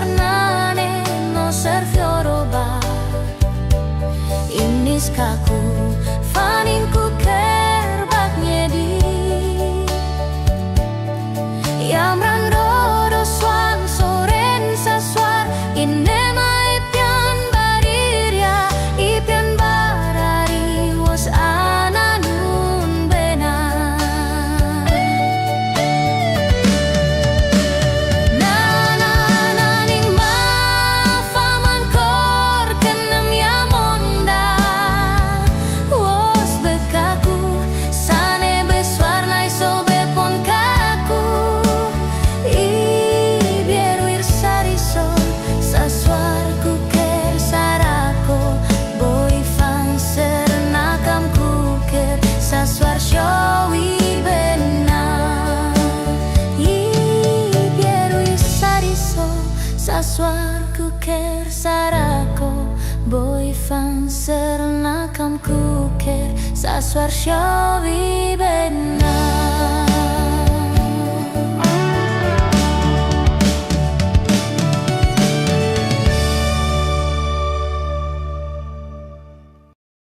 sarnane no servio roba iniskaku faninku kerbaknya di Yamran dodo swan soren saswar inema ipian bariria ipian barari was ananun benar nananing mafaman kor kenem yamonda was bekaku sane beswarnai sobe pon kaku saswarku ker sarako boy fan sernakam kuker saswar showi benar bieru sariso saswarku ker sarako boy fan sernakam kuker saswar showi benar